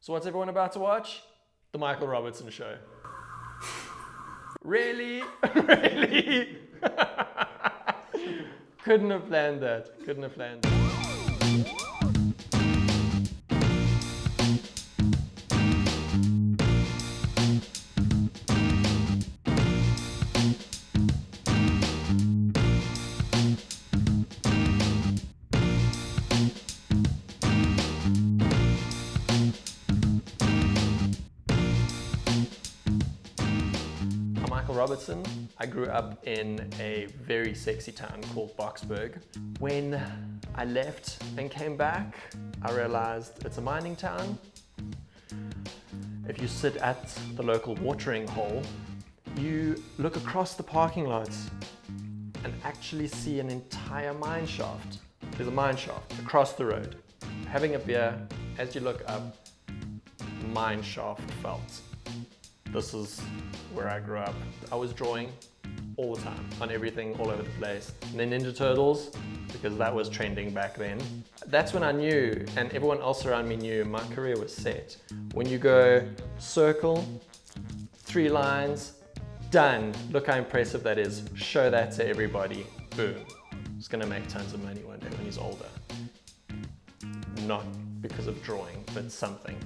So what's everyone about to watch? The Michael Robertson Show. Really? Really? Couldn't have planned that. Couldn't have planned that. Michael Robertson. I grew up in a very sexy town called Boksburg. When I left and came back, I realized it's a mining town. If you sit at the local watering hole, you look across the parking lots and actually see an entire mine shaft. There's a mine shaft across the road. Having a beer, as you look up, mine shaft felt. This is where I grew up. I was drawing all the time, on everything, all over the place. And then Ninja Turtles, because that was trending back then. That's when I knew, and everyone else around me knew, my career was set. When you go circle, 3 lines, done. Look how impressive that is. Show that to everybody. Boom. He's gonna make tons of money one day when he's older. Not because of drawing, but something.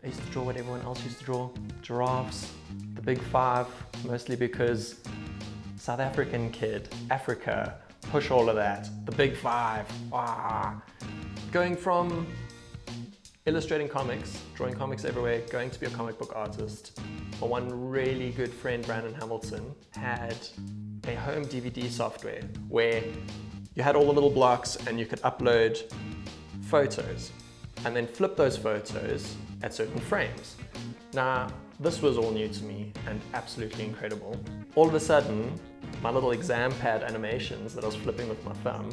I used to draw what everyone else used to draw. Giraffes, the big 5, mostly because South African kid, Africa, push all of that. The big 5, Going from illustrating comics, drawing comics everywhere, going to be a comic book artist. My one really good friend, Brandon Hamilton, had a home DVD software where you had all the little blocks and you could upload photos and then flip those photos at certain frames. Now, this was all new to me and absolutely incredible. All of a sudden, my little exam pad animations that I was flipping with my thumb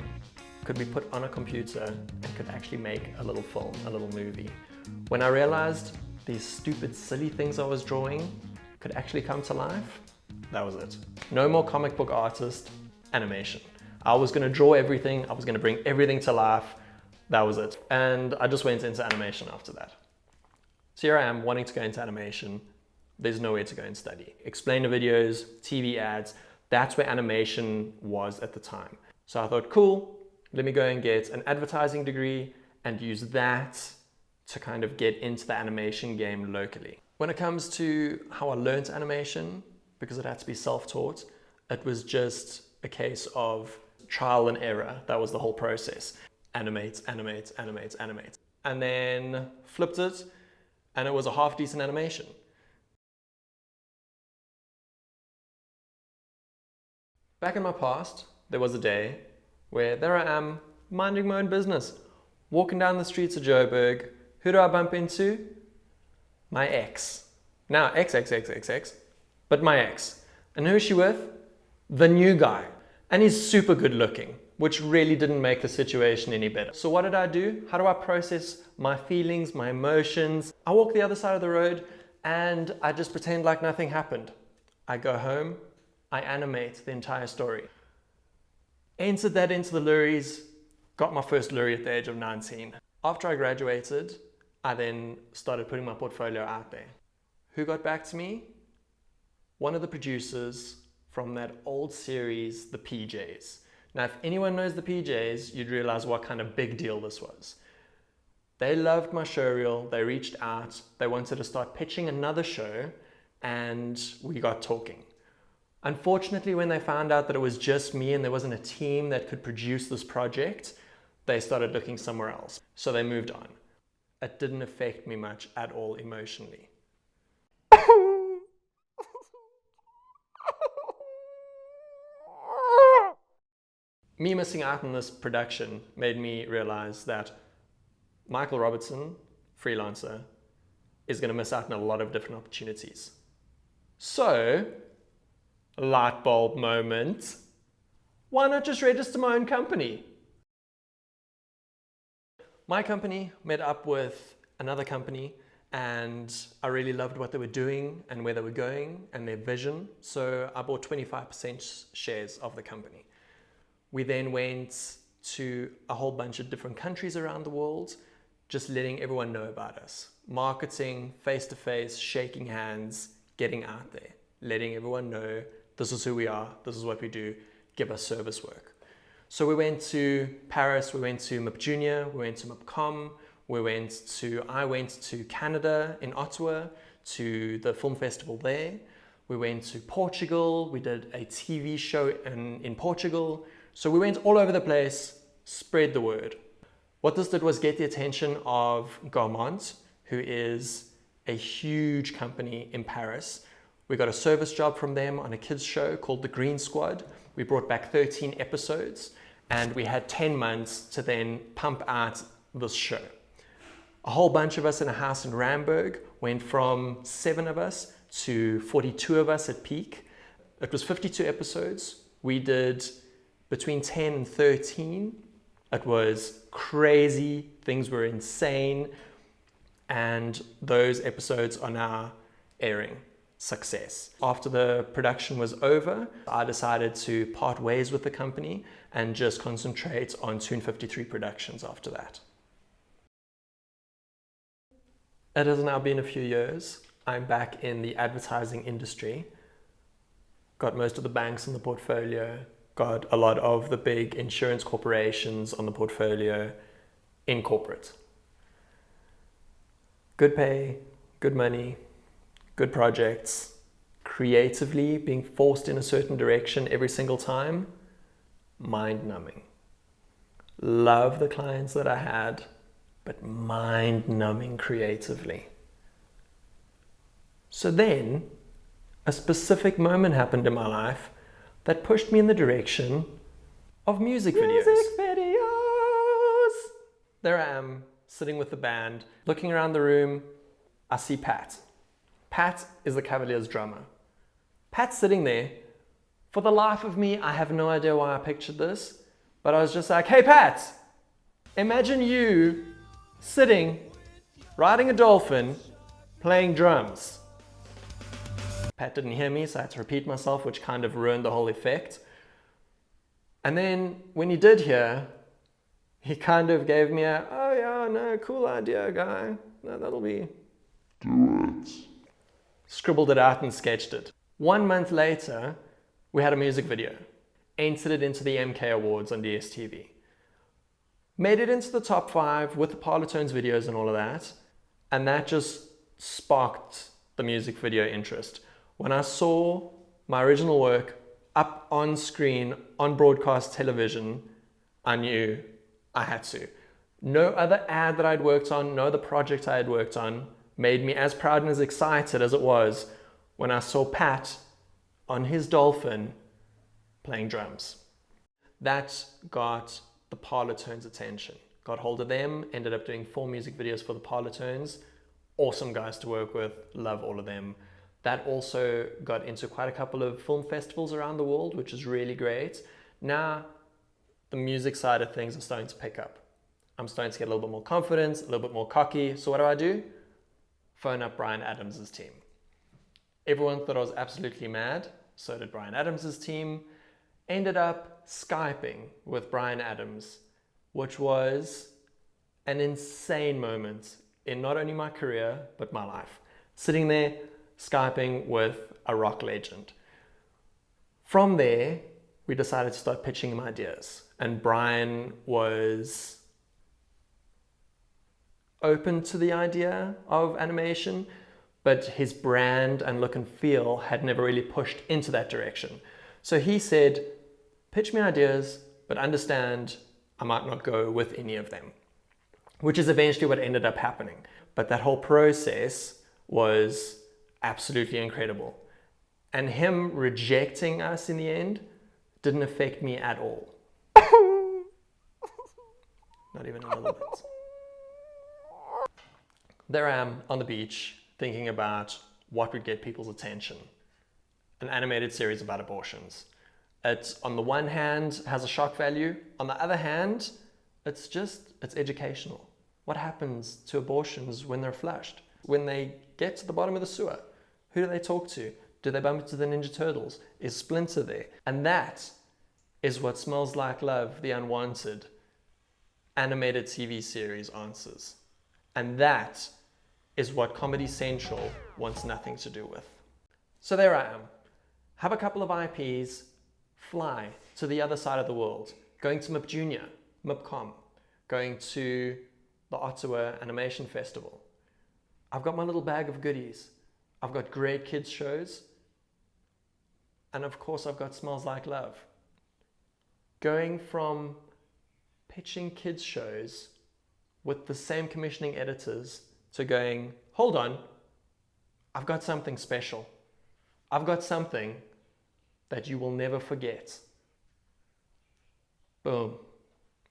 could be put on a computer and could actually make a little film, a little movie. When I realized these stupid, silly things I was drawing could actually come to life, that was it. No more comic book artist, animation. I was gonna draw everything, I was gonna bring everything to life, that was it. And I just went into animation after that. So here I am wanting to go into animation. There's nowhere to go and study. Explainer videos, TV ads, that's where animation was at the time. So I thought, cool, let me go and get an advertising degree and use that to kind of get into the animation game locally. When it comes to how I learned animation, because it had to be self-taught, it was just a case of trial and error. That was the whole process. Animate, animate, animate, animate. And then flipped it, and it was a half decent animation. Back in my past, there was a day where there I am, minding my own business, walking down the streets of Joburg. Who do I bump into? My ex. Now, ex, but my ex. And who is she with? The new guy. And he's super good looking, which really didn't make the situation any better. So what did I do? How do I process my feelings, my emotions? I walk the other side of the road and I just pretend like nothing happened. I go home, I animate the entire story. Entered that into the lorries, got my first lorry at the age of 19. After I graduated, I then started putting my portfolio out there. Who got back to me? One of the producers from that old series, The PJs. Now, if anyone knows The PJs, you'd realize what kind of big deal this was. They loved my showreel, they reached out, they wanted to start pitching another show, and we got talking. Unfortunately, when they found out that it was just me and there wasn't a team that could produce this project, they started looking somewhere else. So they moved on. It didn't affect me much at all emotionally. Me missing out on this production made me realize that Michael Robertson, freelancer, is going to miss out on a lot of different opportunities. So, light bulb moment, why not just register my own company? My company met up with another company and I really loved what they were doing and where they were going and their vision. So I bought 25% shares of the company. We then went to a whole bunch of different countries around the world, just letting everyone know about us. Marketing, face-to-face, shaking hands, getting out there, letting everyone know this is who we are, this is what we do, give us service work. So we went to Paris, we went to MIP Junior, we went to MIPCOM, I went to Canada in Ottawa to the film festival there. We went to Portugal, we did a TV show in Portugal. So we went all over the place, spread the word. What this did was get the attention of Gaumont, who is a huge company in Paris. We got a service job from them on a kids show called The Green Squad. We brought back 13 episodes and we had 10 months to then pump out this show. A whole bunch of us in a house in Ramburg went from 7 of us to 42 of us at peak. It was 52 episodes. We did between 10 and 13. It was crazy, things were insane, and those episodes are now airing. Success. After the production was over, I decided to part ways with the company and just concentrate on Toon 53 Productions after that. It has now been a few years. I'm back in the advertising industry. Got most of the banks in the portfolio, got a lot of the big insurance corporations on the portfolio in corporate. Good pay, good money, good projects, creatively being forced in a certain direction every single time, mind-numbing. Love the clients that I had, but mind-numbing creatively. So then, a specific moment happened in my life that pushed me in the direction of music videos. There I am, sitting with the band, looking around the room, I see Pat. Pat is the Cavaliers drummer. Pat's sitting there. For the life of me, I have no idea why I pictured this, but I was just like, hey Pat, imagine you sitting, riding a dolphin, playing drums. Pat didn't hear me, so I had to repeat myself, which kind of ruined the whole effect. And then when he did hear, he kind of gave me a, oh yeah, no, cool idea, guy. No, that'll be... Do it. Scribbled it out and sketched it. 1 month later, we had a music video. Entered it into the MK Awards on DSTV. Made it into the top 5 with the Parlotones videos and all of that. And that just sparked the music video interest. When I saw my original work up on screen on broadcast television, I knew I had to. No other ad that I'd worked on, no other project I had worked on made me as proud and as excited as it was when I saw Pat on his dolphin playing drums. That got the Parlotones' attention. Got hold of them, ended up doing 4 music videos for the Parlotones. Awesome guys to work with, love all of them. That also got into quite a couple of film festivals around the world, which is really great. Now, the music side of things are starting to pick up. I'm starting to get a little bit more confidence, a little bit more cocky. So what do? Phone up Brian Adams' team. Everyone thought I was absolutely mad. So did Brian Adams' team. Ended up Skyping with Brian Adams, which was an insane moment in not only my career, but my life. Sitting there, Skyping with a rock legend. From there, we decided to start pitching him ideas. And Brian was open to the idea of animation, but his brand and look and feel had never really pushed into that direction. So he said, pitch me ideas, but understand I might not go with any of them, which is eventually what ended up happening. But that whole process was absolutely incredible. And him rejecting us in the end didn't affect me at all. Not even a little bit. There I am on the beach thinking about what would get people's attention. An animated series about abortions. It, on the one hand, has a shock value. On the other hand, it's educational. What happens to abortions when they're flushed? When they get to the bottom of the sewer? Who do they talk to? Do they bump into the Ninja Turtles? Is Splinter there? And that is what Smells Like Love, the Unwanted animated TV series answers. And that is what Comedy Central wants nothing to do with. So there I am. Have a couple of IPs, fly to the other side of the world, going to MIP Junior, MIPCOM, going to the Ottawa Animation Festival. I've got my little bag of goodies. I've got great kids shows. And of course I've got Smells Like Love. Going from pitching kids shows with the same commissioning editors to going, hold on, I've got something special. I've got something that you will never forget. Boom.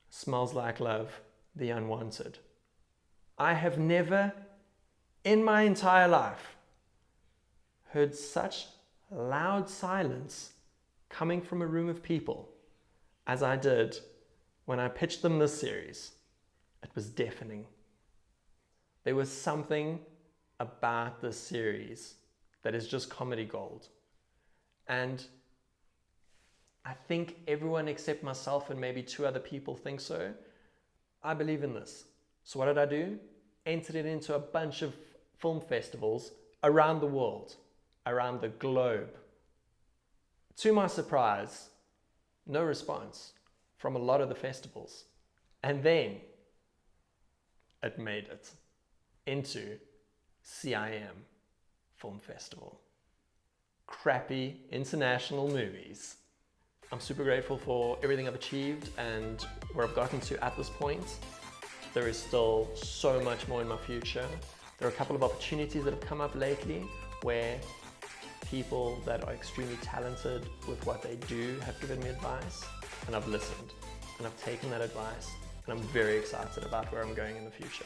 Smells Like Love, The Unwanted. I have never in my entire life heard such loud silence coming from a room of people as I did when I pitched them this series. It was deafening. There was something about this series that is just comedy gold. And I think everyone except myself and maybe 2 other people think so. I believe in this. So what did I do? Entered it into a bunch of film festivals around the world, around the globe. To my surprise, no response from a lot of the festivals. And then it made it into CIM Film Festival. Crappy international movies. I'm super grateful for everything I've achieved and where I've gotten to at this point. There is still so much more in my future. There are a couple of opportunities that have come up lately where people that are extremely talented with what they do have given me advice, and I've listened and I've taken that advice, and I'm very excited about where I'm going in the future.